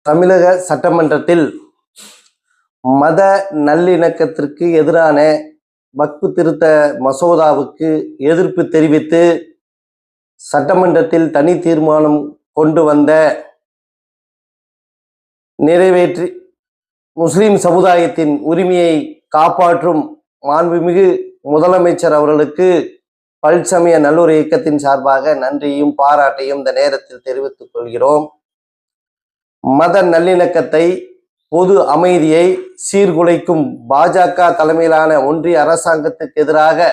தமிழக சட்டமன்றத்தில் மத நல்லிணக்கத்திற்கு எதிரான வக்ஃபு திருத்த மசோதாவுக்கு எதிர்ப்பு தெரிவித்து சட்டமன்றத்தில் தனி தீர்மானம் கொண்டு வந்த நிறைவேற்றி முஸ்லிம் சமுதாயத்தின் உரிமையை காப்பாற்றும் மாண்புமிகு முதலமைச்சர் அவர்களுக்கு பல்சமய நல்லூர் இயக்கத்தின் சார்பாக நன்றியும் பாராட்டையும் இந்த நேரத்தில் தெரிவித்துக் கொள்கிறோம். மத நல்லிணக்கத்தை, பொது அமைதியை சீர்குலைக்கும் பாஜக தலைமையிலான ஒன்றிய அரசாங்கத்துக்கு எதிராக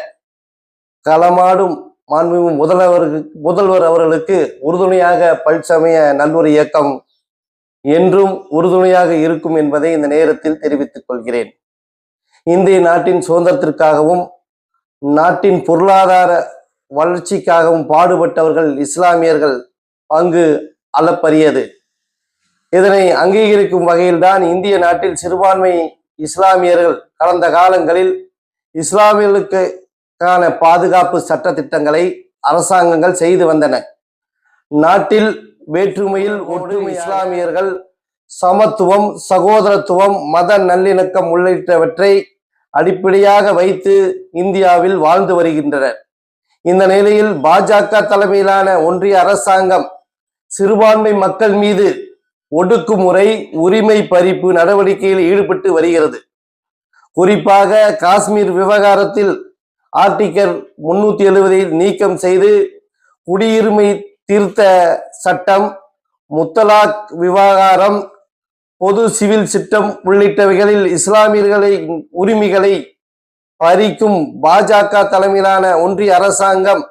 களமாடும் மாண்புமிகு முதல்வர் அவர்களுக்கு உறுதுணையாக பல்சமய நல்லூர் இயக்கம் என்றும் உறுதுணையாக இருக்கும் என்பதை இந்த நேரத்தில் தெரிவித்துக் கொள்கிறேன். இந்திய நாட்டின் சுதந்திரத்திற்காகவும் நாட்டின் பொருளாதார வளர்ச்சிக்காகவும் பாடுபட்டவர்கள் இஸ்லாமியர்கள் பங்கு அளப்பரியது. இதனை அங்கீகரிக்கும் வகையில்தான் இந்திய நாட்டில் சிறுபான்மை இஸ்லாமியர்கள் கடந்த காலங்களில் இஸ்லாமியர்களுக்கான பாதுகாப்பு சட்ட திட்டங்களை அரசாங்கங்கள் செய்து வந்தன. நாட்டில் வேற்றுமையில் ஒற்றுமை இஸ்லாமியர்கள் சமத்துவம், சகோதரத்துவம், மத நல்லிணக்கம் உள்ளிட்டவற்றை அடிப்படையாக வைத்து இந்தியாவில் வாழ்ந்து வருகின்றனர். இந்த நிலையில் பாஜக தலைமையிலான ஒன்றிய அரசாங்கம் சிறுபான்மை மக்கள் மீது ஒடுக்குமுறை, உரிமை பறிப்பு நடவடிக்கையில் ஈடுபட்டு வருகிறது. குறிப்பாக காஷ்மீர் விவகாரத்தில் ஆர்டிகல் 370 நீக்கம் செய்து குடியுரிமை திருத்த சட்டம், முத்தலாக் விவகாரம், பொது சிவில் சட்டம் உள்ளிட்டவைகளில் இஸ்லாமியர்களின் உரிமைகளை பறிக்கும் பாஜக தலைமையிலான ஒன்றிய அரசாங்கம்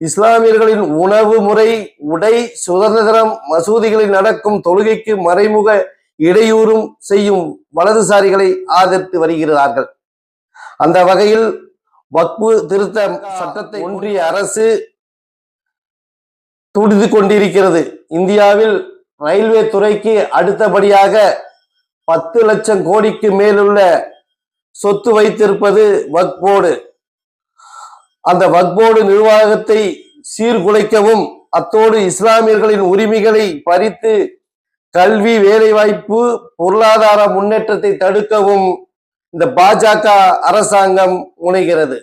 இஸ்லாமியர்களின் உணவு முறை, உடை சுதந்திரம், மசூதிகளில் நடக்கும் தொழுகைக்கு மறைமுக இடையூறும் செய்யும் வலதுசாரிகளை ஆதரித்து வருகிறார்கள். அந்த வகையில் வக்ஃபு திருத்த சட்டத்தை ஒன்றிய அரசு துடித்து கொண்டிருக்கிறது. இந்தியாவில் ரயில்வே துறைக்கு அடுத்தபடியாக 10 லட்சம் கோடிக்கு மேலுள்ள சொத்து வைத்திருப்பது வக்ஃப் போர்டு. அந்த வக்ஃப் போர்டு நிர்வாகத்தை சீர்குலைக்கவும், அத்தோடு இஸ்லாமியர்களின் உரிமைகளை பறித்து கல்வி, வேலைவாய்ப்பு, பொருளாதார முன்னேற்றத்தை தடுக்கவும் இந்த பாஜக அரசாங்கம் முனைகிறது.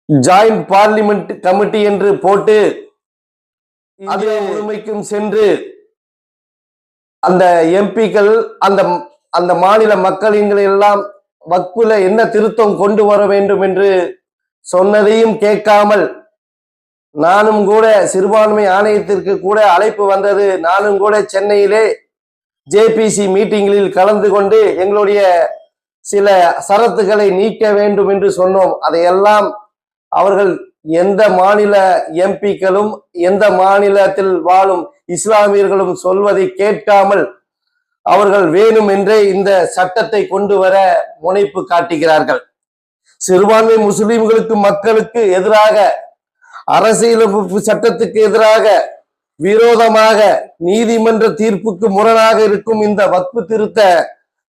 ஜாயிண்ட் பார்லிமெண்ட் கமிட்டி என்று போட்டு அது முழுமைக்கும் சென்று அந்த எம்பிக்கள் அந்த மாநில மக்களின் எல்லாம் வக்ஃபுல என்ன திருத்தம் கொண்டு வர வேண்டும் என்று சொன்னதையும் கேட்காமல், நானும் கூட சிறுபான்மை ஆணையத்திற்கு கூட அழைப்பு வந்தது. நானும் கூட சென்னையிலே ஜேபிசி மீட்டிங்களில் கலந்து கொண்டு எங்களுடைய சில சரத்துக்களை நீக்க வேண்டும் என்று சொன்னோம். அதையெல்லாம் அவர்கள் எந்த மாநில எம்பிக்களும் எந்த மாநிலத்தில் வாழும் இஸ்லாமியர்களும் சொல்வதை கேட்காமல் அவர்கள் வேணும் என்றே இந்த சட்டத்தை கொண்டு வர முனைப்பு காட்டுகிறார்கள். சிறுபான்மை முஸ்லிம்களுக்கு மக்களுக்கு எதிராக, அரசியலமைப்பு சட்டத்துக்கு எதிராக, விரோதமாக, நீதிமன்ற தீர்ப்புக்கு முரணாக இருக்கும் இந்த வக்ஃபு திருத்த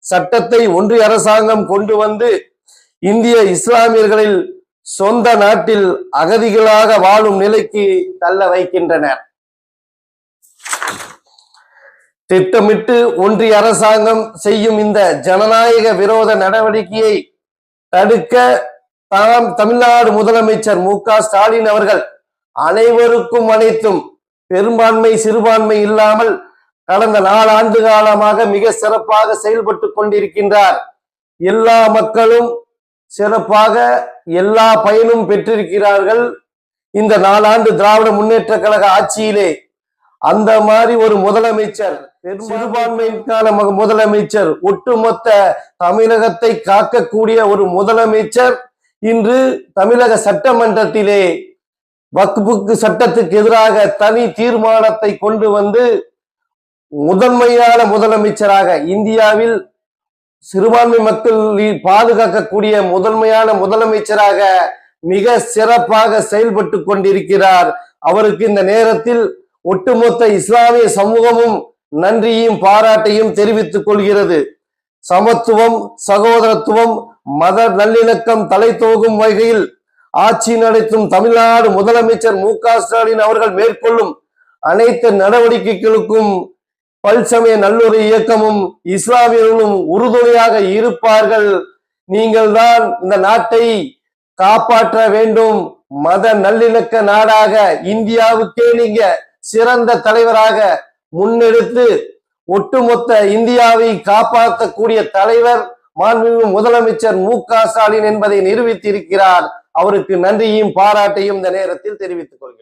சட்டத்தை ஒன்றிய அரசாங்கம் கொண்டு வந்து இந்திய இஸ்லாமியர்களில் சொந்த நாட்டில் அகதிகளாக வாழும் நிலைக்கு தள்ள வைக்கின்றனர். திட்டமிட்டு ஒன்றிய அரசாங்கம் செய்யும் இந்த ஜனநாயக விரோத நடவடிக்கையை தடுக்க தமிழ்நாடு முதலமைச்சர் மு.க.ஸ்டாலின் அவர்கள் அனைவருக்கும் அனைத்தும் பெரும்பான்மை சிறுபான்மை இல்லாமல் கடந்த 4 ஆண்டு காலமாக மிக சிறப்பாக செயல்பட்டு கொண்டிருக்கின்றார். எல்லா மக்களும் சிறப்பாக எல்லா பயனும் பெற்றிருக்கிறார்கள். இந்த 4 ஆண்டு திராவிட முன்னேற்ற கழக ஆட்சியிலே அந்த மாதிரி ஒரு முதலமைச்சர், சிறுபான்மைக்கான முதலமைச்சர், ஒட்டுமொத்த தமிழகத்தை காக்கக்கூடிய ஒரு முதலமைச்சர் இன்று தமிழக சட்டமன்றத்திலே வக்ஃபு சட்டத்துக்கு எதிராக தனி தீர்மானத்தை கொண்டு வந்து முதன்மையான முதலமைச்சராக, இந்தியாவில் சிறுபான்மை மக்களை பாதுகாக்கக்கூடிய முதன்மையான முதலமைச்சராக மிக சிறப்பாக செயல்பட்டு கொண்டிருக்கிறார். அவருக்கு இந்த நேரத்தில் ஒட்டுமொத்த இஸ்லாமிய சமூகமும் நன்றியும் பாராட்டையும் தெரிவித்துக் கொள்கிறது. சமத்துவம், சகோதரத்துவம், மத நல்லிணக்கம் தலை தோகும் வகையில் ஆட்சி நடத்தும் தமிழ்நாடு முதலமைச்சர் மு.க.ஸ்டாலின் அவர்கள் மேற்கொள்ளும் அனைத்து நடவடிக்கைகளுக்கும் பல்சமய நல்லொரு இயக்கமும் இஸ்லாமியர்களும் உறுதுணையாக இருப்பார்கள். நீங்கள் தான் இந்த நாட்டை காப்பாற்ற வேண்டும். மத நல்லிணக்க நாடாக இந்தியாவுக்கே நீங்க சிறந்த தலைவராக முன்னெடுத்து ஒட்டுமொத்த இந்தியாவை காப்பாற்றக்கூடிய தலைவர் மாண்புமிகு முதலமைச்சர் மு.க. ஸ்டாலின் என்பதை நிரூபித்திருக்கிறார். அவருக்கு நன்றியும் பாராட்டையும் இந்த நேரத்தில் தெரிவித்துக் கொள்கிறேன்.